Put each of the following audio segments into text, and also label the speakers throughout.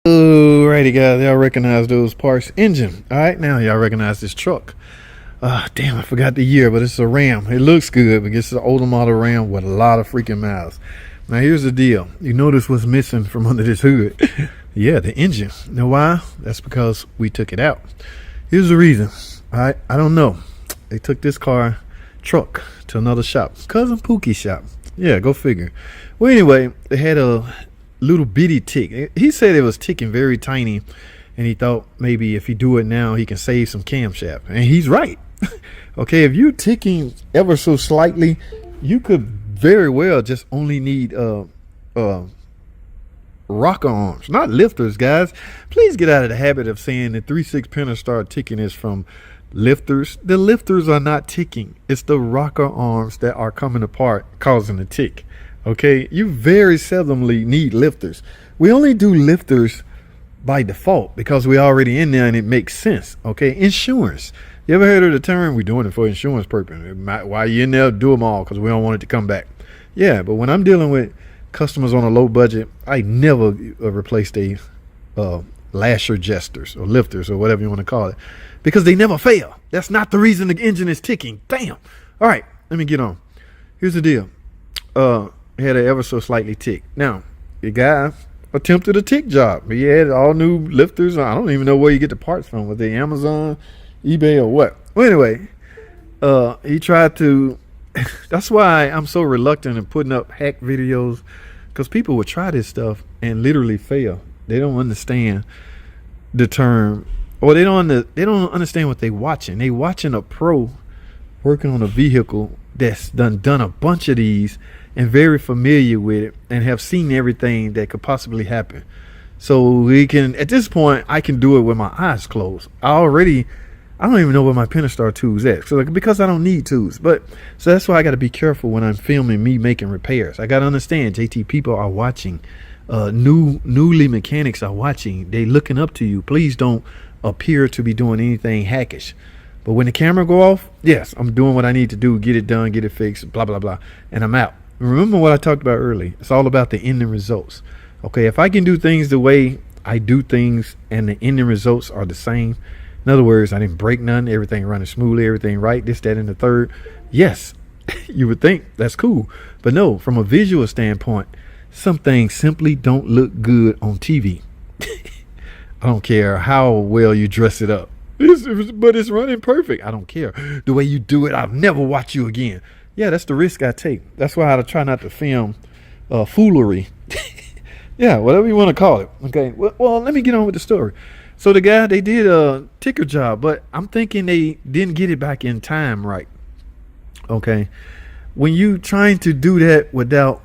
Speaker 1: Alrighty guys, y'all recognize those parts. Engine. Alright, now y'all recognize this truck. Damn, I forgot the year, but it's a Ram. It looks good, but it's an older model Ram with a lot of freaking miles. Now here's the deal. You notice what's missing from under this hood. Yeah, the engine. You know why? That's because we took it out. Here's the reason. I don't know. They took this truck to another shop. Cousin Pookie shop. Yeah, go figure. Well, anyway, they had a little bitty tick. He said it was ticking very tiny, and he thought maybe if he do it now, he can save some camshaft. And he's right. Okay, if you're ticking ever so slightly, you could very well just only need rocker arms, not lifters, guys. Please get out of the habit of saying the 3.6 Pentastar ticking is from lifters. The lifters are not ticking. It's the rocker arms that are coming apart causing the tick. Okay, you very seldomly need lifters. We only do lifters by default because we're already in there and it makes sense. Okay, insurance. You ever heard of the term? We're doing it for insurance purpose. While you're in there, do them all because we don't want it to come back. Yeah, but when I'm dealing with customers on a low budget, I never replace the lasher jesters or lifters or whatever you want to call it because they never fail. That's not the reason the engine is ticking. Damn. All right, let me get on. Here's the deal. Had an ever so slightly tick. Now, the guy attempted a tick job. He had all new lifters. I don't even know where you get the parts from, whether they Amazon, eBay, or what. Well, anyway, he tried to. That's why I'm so reluctant in putting up hack videos, because people would try this stuff and literally fail. They don't understand the term, or they don't understand what they watching. They watching a pro working on a vehicle that's done a bunch of these and very familiar with it and have seen everything that could possibly happen. So we can, at this point, I can do it with my eyes closed. I don't even know where my Pentastar tools at. So because I don't need tools. So that's why I got to be careful when I'm filming me making repairs. I got to understand, JT, people are watching. Newly mechanics are watching. They looking up to you. Please don't appear to be doing anything hackish. But when the camera go off, yes, I'm doing what I need to do, get it done, get it fixed, blah, blah, blah, and I'm out. Remember what I talked about earlier. It's all about the ending results. Okay, if I can do things the way I do things and the ending results are the same, in other words, I didn't break none, everything running smoothly, everything right, this, that, and the third, yes, you would think that's cool. But no, from a visual standpoint, some things simply don't look good on TV. I don't care how well you dress it up. But it's running perfect. I don't care. The way you do it, I'll never watch you again. Yeah, that's the risk I take. That's why I try not to film foolery. Yeah, whatever you want to call it. Okay, well, let me get on with the story. So the guy, they did a ticker job, but I'm thinking they didn't get it back in time right. Okay, when you trying to do that without,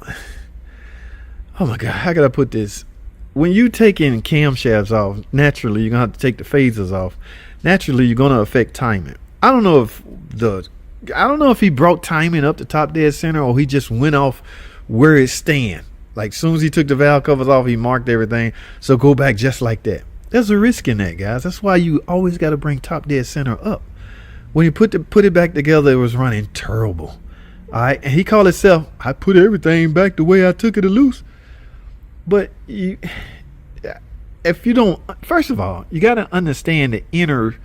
Speaker 1: oh my God, how could I put this? When you taking camshafts off, naturally you're gonna have to take the phasers off. Naturally, you're gonna affect timing. I don't know if he brought timing up to top dead center or he just went off where it stand. Like as soon as he took the valve covers off, he marked everything. So go back just like that. There's a risk in that, guys. That's why you always got to bring top dead center up. When you put it back together, it was running terrible. All right, and he called himself, I put everything back the way I took it loose. But if you don't, first of all, you got to understand the inner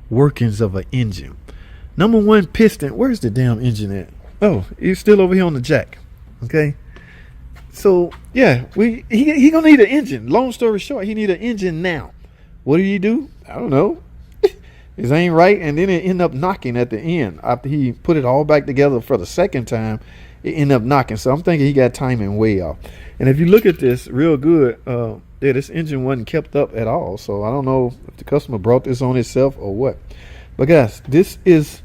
Speaker 1: workings of an engine. Number one, piston. Where's the damn engine at? Oh, it's still over here on the jack. Okay. So yeah, he gonna need an engine. Long story short, he need an engine now. What did he do? I don't know. It ain't right, and then it end up knocking at the end after he put it all back together for the second time. It ended up knocking. So I'm thinking he got timing way off. And if you look at this real good, yeah, this engine wasn't kept up at all. So I don't know if the customer brought this on himself or what. But guys, this is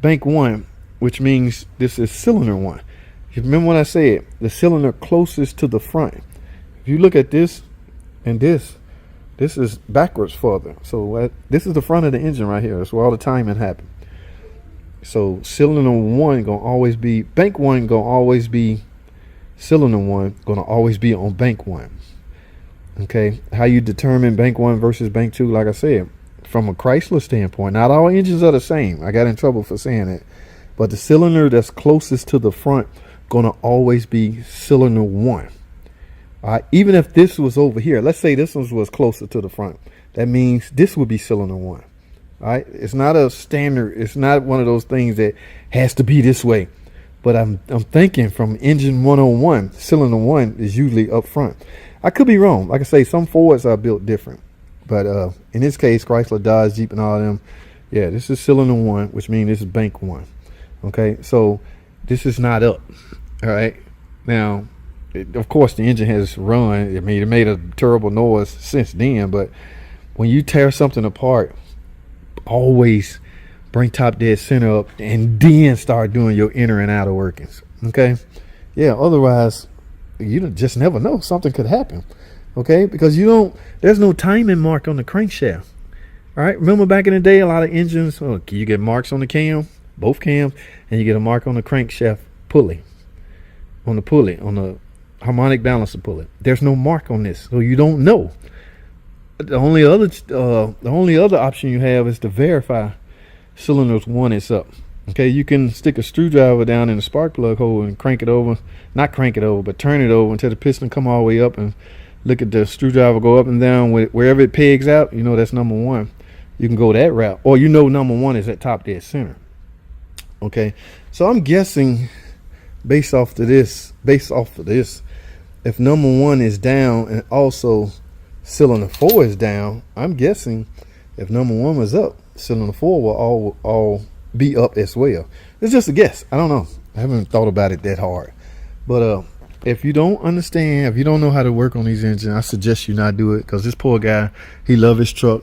Speaker 1: bank one, which means this is cylinder one. You remember when I said the cylinder closest to the front? If you look at this and this is backwards further. So this is the front of the engine right here. That's where all the timing happened. So cylinder one gonna always be bank one. Gonna always be cylinder one. Gonna always be on bank one. Okay, how you determine bank one versus bank two? Like I said, from a Chrysler standpoint, not all engines are the same. I got in trouble for saying that, but the cylinder that's closest to the front gonna always be cylinder one. All right, even if this was over here, let's say this one was closer to the front, that means this would be cylinder 1. All right, it's not a standard. It's not one of those things that has to be this way. But I'm thinking from engine 101, cylinder 1 is usually up front. I could be wrong. Like I say, some Fords are built different. But in this case, Chrysler, Dodge, Jeep, and all of them, yeah, this is cylinder 1, which means this is bank 1. Okay, so this is not up. All right, now, of course, the engine has run. I mean, it made a terrible noise since then. But when you tear something apart, always bring top dead center up and then start doing your inner and outer workings. Okay, yeah, otherwise you just never know, something could happen. Okay, because there's no timing mark on the crankshaft. All right, remember back in the day, a lot of engines, you get marks on the cam, both cams, and you get a mark on the crankshaft pulley, on the harmonic balancer pulley. There's no mark on this, so you don't know. The only other option you have is to verify cylinders 1 is up. Okay, you can stick a screwdriver down in the spark plug hole and crank it over, not crank it over, but turn it over until the piston come all the way up, and look at the screwdriver go up and down wherever it pegs out. You know that's number 1. You can go that route, or you know number 1 is at top dead center. Okay, so I'm guessing based off of this, if number 1 is down and also cylinder 4 is down, I'm guessing if number 1 was up, cylinder 4 will all be up as well. It's just a guess. I don't know. I haven't thought about it that hard. But if you don't understand, if you don't know how to work on these engines, I suggest you not do it, because this poor guy, he love his truck.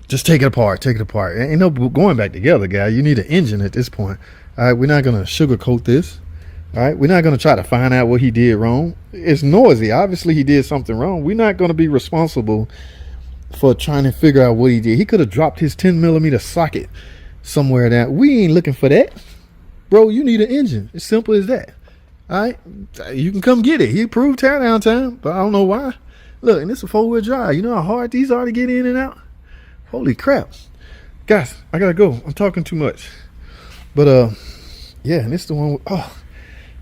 Speaker 1: Just take it apart. Ain't no going back together, guy. You need an engine at this point. All right, we're not going to sugarcoat this. All right, we're not going to try to find out what he did wrong. It's noisy. Obviously, he did something wrong. We're not going to be responsible for trying to figure out what he did. He could have dropped his 10mm socket somewhere down. We ain't looking for that. Bro, you need an engine. It's simple as that. All right, you can come get it. He approved teardown time, but I don't know why. Look, and this is a 4-wheel drive. You know how hard these are to get in and out? Holy crap. Guys, I got to go. I'm talking too much. But, yeah, and this is the one.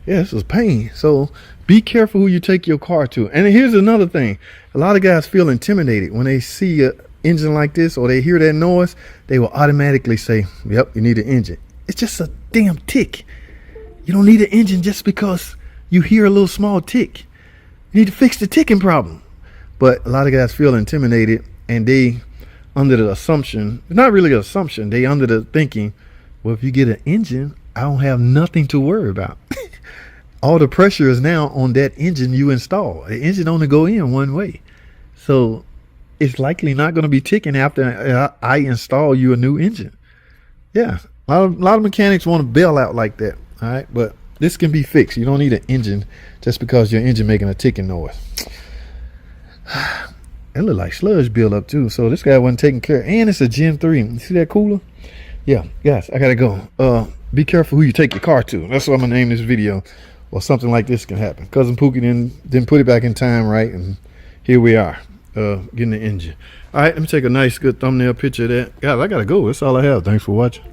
Speaker 1: Yeah, this was pain. So be careful who you take your car to. And here's another thing. A lot of guys feel intimidated when they see an engine like this, or they hear that noise. They will automatically say, yep, you need an engine. It's just a damn tick. You don't need an engine just because you hear a little small tick. You need to fix the ticking problem. But a lot of guys feel intimidated, and they under the assumption, it's not really an assumption, they under the thinking, well, if you get an engine, I don't have nothing to worry about. All the pressure is now on that engine you install. The engine only go in one way. So it's likely not going to be ticking after I install you a new engine. Yeah, a lot of mechanics want to bail out like that. All right, but this can be fixed. You don't need an engine just because your engine making a ticking noise. It looked like sludge build up too. So this guy wasn't taking care. And it's a Gen 3. You see that cooler? Yeah, guys, I gotta go. Be careful who you take your car to. That's what I'm gonna name this video. Or something like this can happen. Cousin Pookie didn't put it back in time right, and here we are, getting the engine. All right, let me take a nice, good thumbnail picture of that. Guys, I gotta go. That's all I have. Thanks for watching.